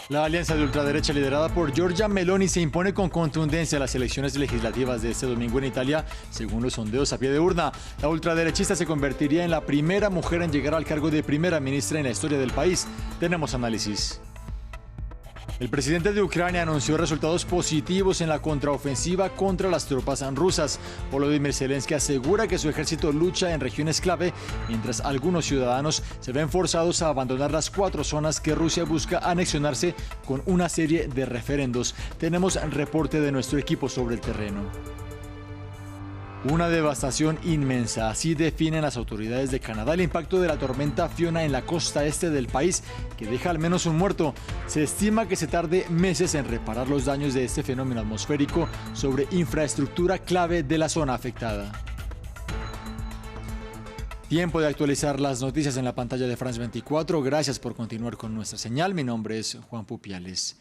La alianza de ultraderecha liderada por Giorgia Meloni se impone con contundencia a las elecciones legislativas de este domingo en Italia, según los sondeos a pie de urna. La ultraderechista se convertiría en la primera mujer en llegar al cargo de primera ministra en la historia del país. Tenemos análisis. El presidente de Ucrania anunció resultados positivos en la contraofensiva contra las tropas rusas. Volodymyr Zelensky asegura que su ejército lucha en regiones clave, mientras algunos ciudadanos se ven forzados a abandonar las 4 zonas que Rusia busca anexionarse con una serie de referendos. Tenemos reporte de nuestro equipo sobre el terreno. Una devastación inmensa, así definen las autoridades de Canadá el impacto de la tormenta Fiona en la costa este del país, que deja al menos un muerto. Se estima que se tarde meses en reparar los daños de este fenómeno atmosférico sobre infraestructura clave de la zona afectada. Tiempo de actualizar las noticias en la pantalla de France 24. Gracias por continuar con nuestra señal. Mi nombre es Juan Pupiales.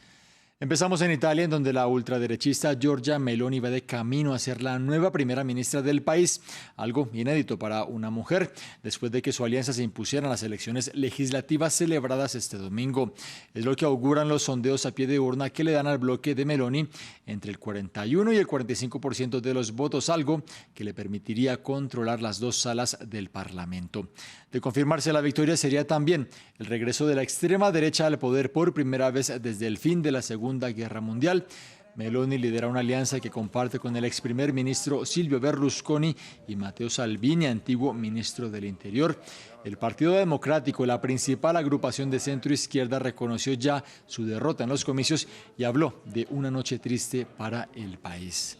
Empezamos en Italia, en donde la ultraderechista Giorgia Meloni va de camino a ser la nueva primera ministra del país, algo inédito para una mujer, después de que su alianza se impusiera en las elecciones legislativas celebradas este domingo. Es lo que auguran los sondeos a pie de urna que le dan al bloque de Meloni entre el 41 y el 45% de los votos, algo que le permitiría controlar las 2 salas del Parlamento. De confirmarse la victoria, sería también el regreso de la extrema derecha al poder por primera vez desde el fin de la Segunda Guerra Mundial. Meloni lidera una alianza que comparte con el ex primer ministro Silvio Berlusconi y Matteo Salvini, antiguo ministro del Interior. El Partido Democrático, la principal agrupación de centro izquierda, reconoció ya su derrota en los comicios y habló de una noche triste para el país.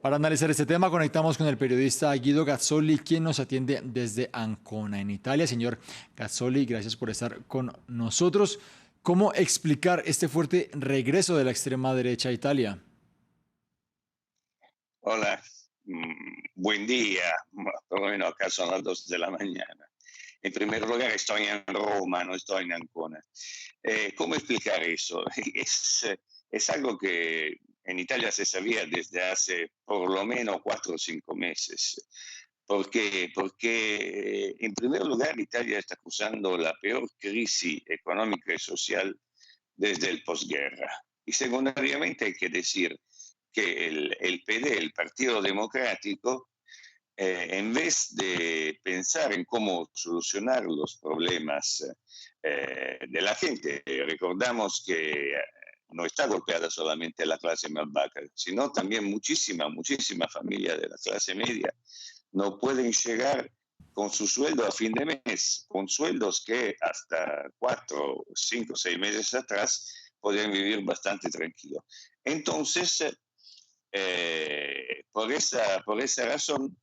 Para analizar este tema, conectamos con el periodista Guido Gazzoli, quien nos atiende desde Ancona, en Italia. Señor Gazzoli, gracias por estar con nosotros. ¿Cómo explicar este fuerte regreso de la extrema derecha a Italia? Hola, buen día, por lo menos acá son las 2 de la mañana. En primer lugar, estoy en Roma, no estoy en Ancona. ¿Cómo explicar eso? Es algo que en Italia se sabía desde hace por lo menos 4 o 5 meses. ¿Por qué? Porque, en primer lugar, Italia está cruzando la peor crisis económica y social desde el posguerra. Y secundariamente hay que decir que el PD, el Partido Democrático, en vez de pensar en cómo solucionar los problemas de la gente, recordamos que no está golpeada solamente la clase más baja, sino también muchísima familia de la clase media no pueden llegar con su sueldo a fin de mes, con sueldos que hasta 4, 5, 6 meses atrás podían vivir bastante tranquilo. Entonces, por esa razón,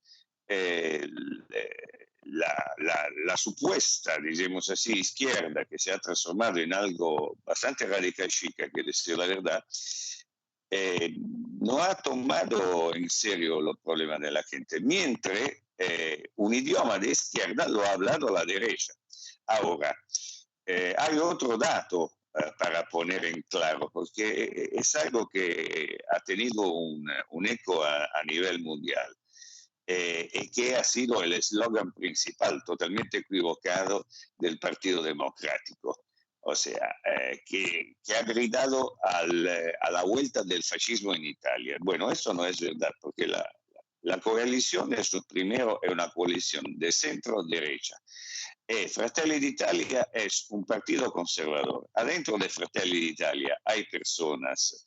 la supuesta, digamos así, izquierda, que se ha transformado en algo bastante radical chic, hay que decir la verdad, no ha tomado en serio los problemas de la gente, mientras un idioma de izquierda lo ha hablado la derecha. Ahora, hay otro dato para poner en claro, porque es algo que ha tenido un eco a nivel mundial. Y que ha sido el eslogan principal, totalmente equivocado, del Partido Democrático. O sea, que ha gritado a la vuelta del fascismo en Italia. Bueno, eso no es verdad, porque la coalición es primero è una coalición de centro-derecha. Fratelli d'Italia es un partido conservador. Adentro de Fratelli d'Italia hay personas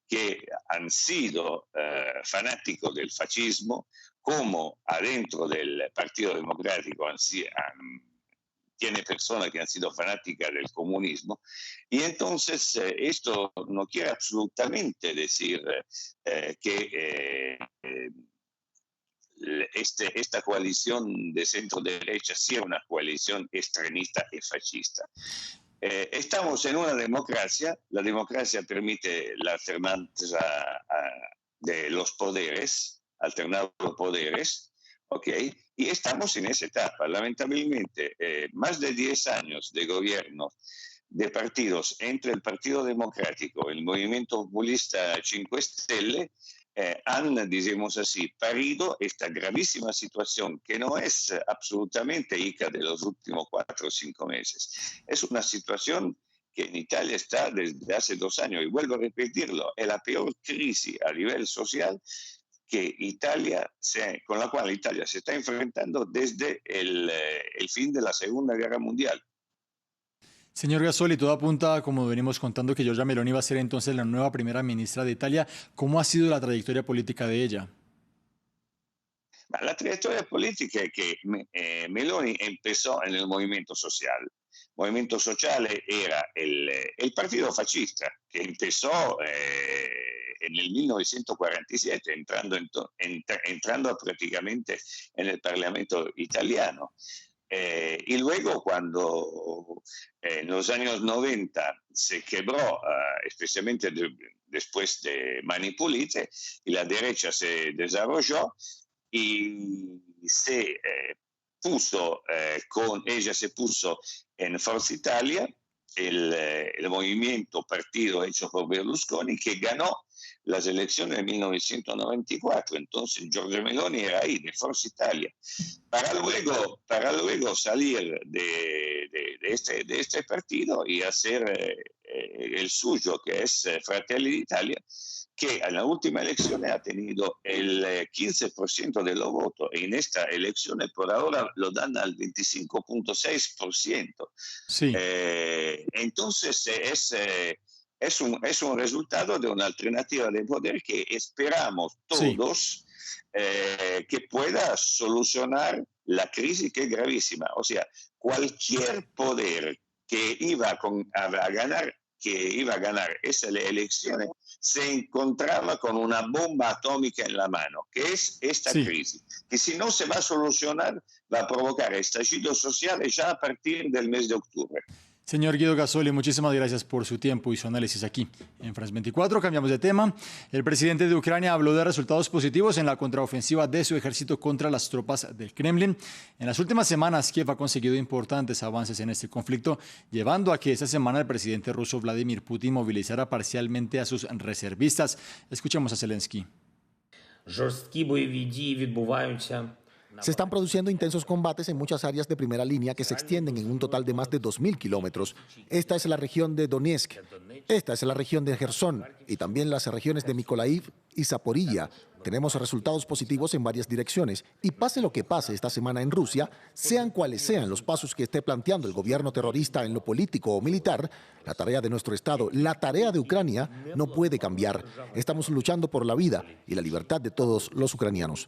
que han sido fanáticos del fascismo, como adentro del Partido Democrático tiene personas que han sido fanáticas del comunismo, y entonces esto no quiere absolutamente decir que esta coalición de centro-derecha sea una coalición extremista y fascista. Estamos en una democracia, la democracia permite la alternanza de los poderes, alternar los poderes, ¿ok? Y estamos en esa etapa. Lamentablemente, más de 10 años de gobierno de partidos entre el Partido Democrático y el Movimiento Populista 5 Stelle han, digamos así, parido esta gravísima situación que no es absolutamente hija de los últimos 4 o 5 meses. Es una situación que en Italia está desde hace 2 años, y vuelvo a repetirlo, es la peor crisis a nivel social con la cual Italia se está enfrentando desde el fin de la Segunda Guerra Mundial. Señor Gasoli, todo apunta, como venimos contando, que Giorgia Meloni va a ser entonces la nueva primera ministra de Italia. ¿Cómo ha sido la trayectoria política de ella? La trayectoria política es que Meloni empezó en el movimiento social. El movimiento social era el partido fascista que empezó en el 1947, entrando prácticamente en el Parlamento italiano. Y luego, cuando en los años 90 se quebró, especialmente después de Mani Pulite, y la derecha se desarrolló y ella se puso en Forza Italia, el movimiento partido hecho por Berlusconi, que ganó las elecciones de 1994. Entonces Giorgia Meloni era ahí, de Forza Italia, para luego salir de este partido y hacer el suyo, que es Fratelli d'Italia, que en la última elección ha tenido el 15% de los votos, y en esta elección por ahora lo dan al 25.6%. Sí. Entonces es un resultado de una alternativa de poder que esperamos todos que pueda solucionar la crisis, que es gravísima. O sea, cualquier poder que iba a ganar esas elecciones se encontraba con una bomba atómica en la mano, que es esta crisis, que si no se va a solucionar va a provocar estallidos sociales ya a partir del mes de octubre. Señor Guido Gasoli, muchísimas gracias por su tiempo y su análisis aquí en France 24. Cambiamos de tema. El presidente de Ucrania habló de resultados positivos en la contraofensiva de su ejército contra las tropas del Kremlin. En las últimas semanas, Kiev ha conseguido importantes avances en este conflicto, llevando a que esta semana el presidente ruso Vladimir Putin movilizara parcialmente a sus reservistas. Escuchemos a Zelensky. Se están produciendo intensos combates en muchas áreas de primera línea que se extienden en un total de más de 2.000 kilómetros. Esta es la región de Donetsk, esta es la región de Gerson y también las regiones de Mykolaiv y Zaporilla. Tenemos resultados positivos en varias direcciones y pase lo que pase esta semana en Rusia, sean cuales sean los pasos que esté planteando el gobierno terrorista en lo político o militar, la tarea de nuestro Estado, la tarea de Ucrania no puede cambiar. Estamos luchando por la vida y la libertad de todos los ucranianos.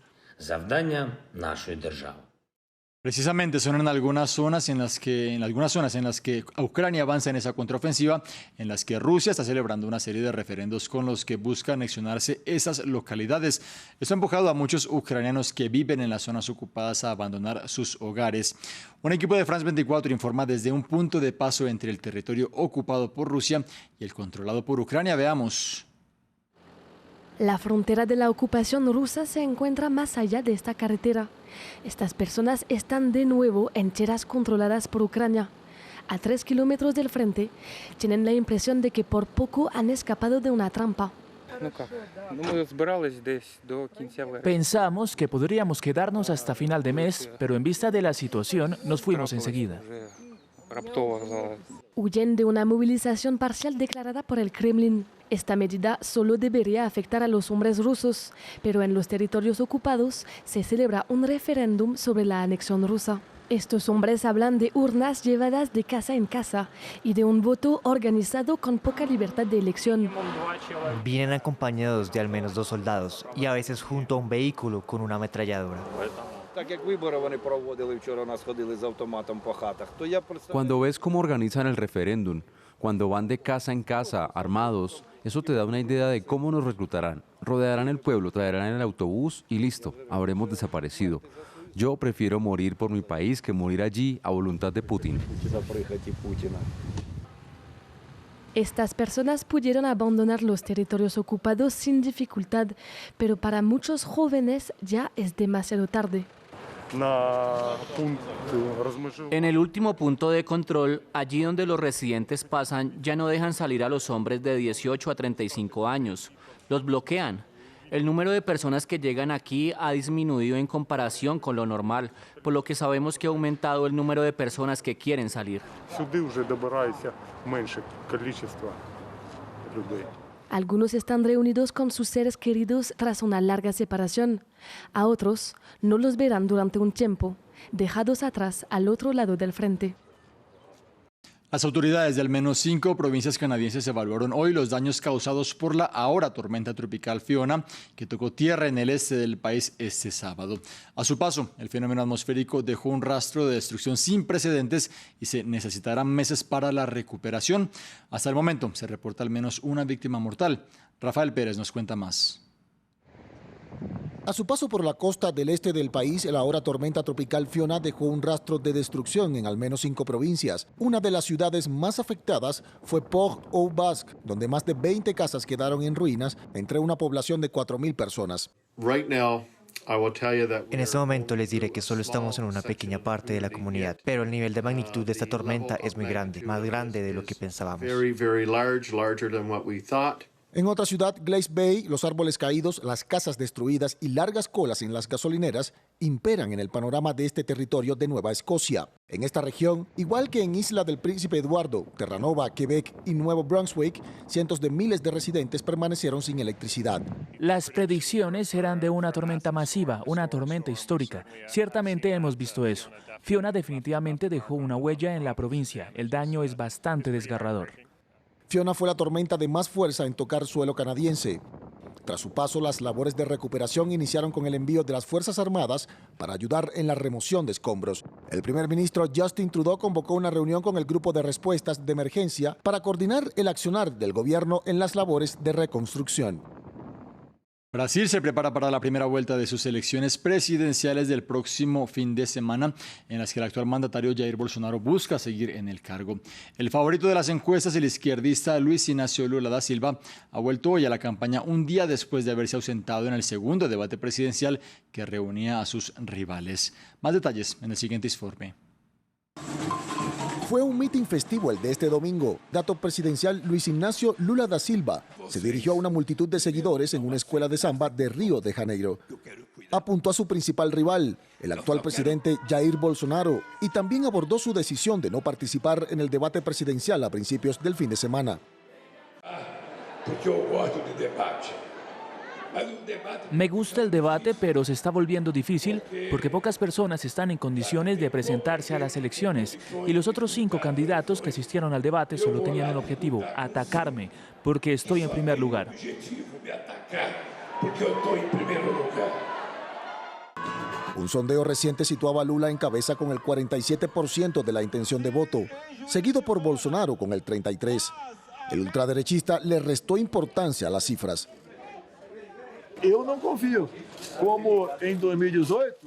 Precisamente son en algunas zonas en las que Ucrania avanza en esa contraofensiva, en las que Rusia está celebrando una serie de referendos con los que busca anexionarse esas localidades. Esto ha empujado a muchos ucranianos que viven en las zonas ocupadas a abandonar sus hogares. Un equipo de France 24 informa desde un punto de paso entre el territorio ocupado por Rusia y el controlado por Ucrania. Veamos. La frontera de la ocupación rusa se encuentra más allá de esta carretera. Estas personas están de nuevo en tierras controladas por Ucrania. A 3 kilómetros del frente, tienen la impresión de que por poco han escapado de una trampa. Pensamos que podríamos quedarnos hasta final de mes, pero en vista de la situación nos fuimos enseguida. Huyen de una movilización parcial declarada por el Kremlin. Esta medida solo debería afectar a los hombres rusos, pero en los territorios ocupados se celebra un referéndum sobre la anexión rusa. Estos hombres hablan de urnas llevadas de casa en casa y de un voto organizado con poca libertad de elección. Vienen acompañados de al menos 2 soldados y a veces junto a un vehículo con una ametralladora. Cuando ves cómo organizan el referéndum, cuando van de casa en casa armados, eso te da una idea de cómo nos reclutarán. Rodearán el pueblo, traerán el autobús y listo, habremos desaparecido. Yo prefiero morir por mi país que morir allí a voluntad de Putin. Estas personas pudieron abandonar los territorios ocupados sin dificultad, pero para muchos jóvenes ya es demasiado tarde. En el último punto de control, allí donde los residentes pasan, ya no dejan salir a los hombres de 18 a 35 años. Los bloquean. El número de personas que llegan aquí ha disminuido en comparación con lo normal, por lo que sabemos que ha aumentado el número de personas que quieren salir. Algunos están reunidos con sus seres queridos tras una larga separación. A otros no los verán durante un tiempo, dejados atrás al otro lado del frente. Las autoridades de al menos 5 provincias canadienses evaluaron hoy los daños causados por la ahora tormenta tropical Fiona, que tocó tierra en el este del país este sábado. A su paso, el fenómeno atmosférico dejó un rastro de destrucción sin precedentes y se necesitarán meses para la recuperación. Hasta el momento se reporta al menos una víctima mortal. Rafael Pérez nos cuenta más. A su paso por la costa del este del país, la ahora tormenta tropical Fiona dejó un rastro de destrucción en al menos 5 provincias. Una de las ciudades más afectadas fue Port-au-Basque, donde más de 20 casas quedaron en ruinas entre una población de 4,000 personas. En este momento les diré que solo estamos en una pequeña parte de la comunidad, pero el nivel de magnitud de esta tormenta es muy grande, más grande de lo que pensábamos. En otra ciudad, Glace Bay, los árboles caídos, las casas destruidas y largas colas en las gasolineras imperan en el panorama de este territorio de Nueva Escocia. En esta región, igual que en Isla del Príncipe Eduardo, Terranova, Quebec y Nuevo Brunswick, cientos de miles de residentes permanecieron sin electricidad. Las predicciones eran de una tormenta masiva, una tormenta histórica. Ciertamente hemos visto eso. Fiona definitivamente dejó una huella en la provincia. El daño es bastante desgarrador. Fiona fue la tormenta de más fuerza en tocar suelo canadiense. Tras su paso, las labores de recuperación iniciaron con el envío de las Fuerzas Armadas para ayudar en la remoción de escombros. El primer ministro Justin Trudeau convocó una reunión con el grupo de respuestas de emergencia para coordinar el accionar del gobierno en las labores de reconstrucción. Brasil se prepara para la primera vuelta de sus elecciones presidenciales del próximo fin de semana, en las que el actual mandatario Jair Bolsonaro busca seguir en el cargo. El favorito de las encuestas, el izquierdista Luis Inácio Lula da Silva, ha vuelto hoy a la campaña un día después de haberse ausentado en el segundo debate presidencial que reunía a sus rivales. Más detalles en el siguiente informe. Fue un mitin festivo el de este domingo. Dato presidencial Luis Inácio Lula da Silva se dirigió a una multitud de seguidores en una escuela de samba de Río de Janeiro. Apuntó a su principal rival, el actual presidente Jair Bolsonaro, y también abordó su decisión de no participar en el debate presidencial a principios del fin de semana. Me gusta el debate, pero se está volviendo difícil porque pocas personas están en condiciones de presentarse a las elecciones y los otros 5 candidatos que asistieron al debate solo tenían un objetivo: atacarme, porque estoy en primer lugar. Un sondeo reciente situaba a Lula en cabeza con el 47% de la intención de voto, seguido por Bolsonaro con el 33%. El ultraderechista le restó importancia a las cifras.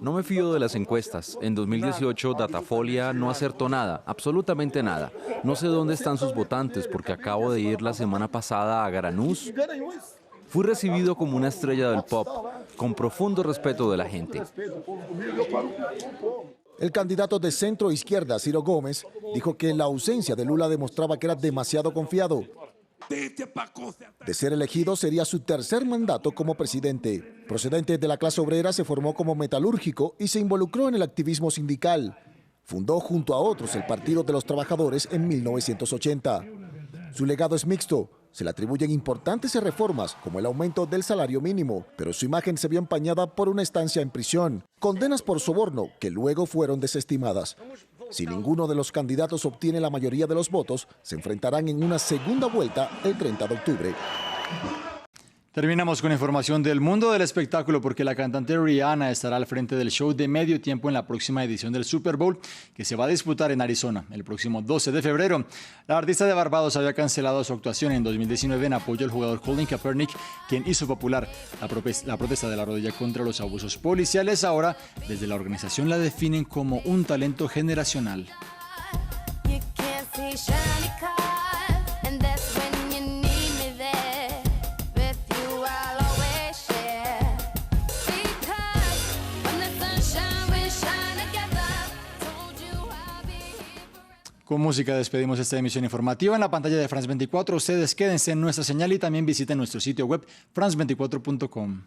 No me fío de las encuestas. En 2018 Datafolia no acertó nada, absolutamente nada. No sé dónde están sus votantes porque acabo de ir la semana pasada a Garanhuns. Fui recibido como una estrella del pop, con profundo respeto de la gente. El candidato de centro izquierda, Ciro Gómez, dijo que la ausencia de Lula demostraba que era demasiado confiado. De ser elegido, sería su tercer mandato como presidente. Procedente de la clase obrera, se formó como metalúrgico y se involucró en el activismo sindical. Fundó junto a otros el Partido de los Trabajadores en 1980. Su legado es mixto. Se le atribuyen importantes reformas, como el aumento del salario mínimo, pero su imagen se vio empañada por una estancia en prisión, condenas por soborno que luego fueron desestimadas. Si ninguno de los candidatos obtiene la mayoría de los votos, se enfrentarán en una segunda vuelta el 30 de octubre. Terminamos con información del mundo del espectáculo porque la cantante Rihanna estará al frente del show de medio tiempo en la próxima edición del Super Bowl que se va a disputar en Arizona el próximo 12 de febrero. La artista de Barbados había cancelado su actuación en 2019 en apoyo al jugador Colin Kaepernick, quien hizo popular la protesta de la rodilla contra los abusos policiales. Ahora, desde la organización la definen como un talento generacional. Con música despedimos esta emisión informativa. En la pantalla de France 24, ustedes quédense en nuestra señal y también visiten nuestro sitio web france24.com.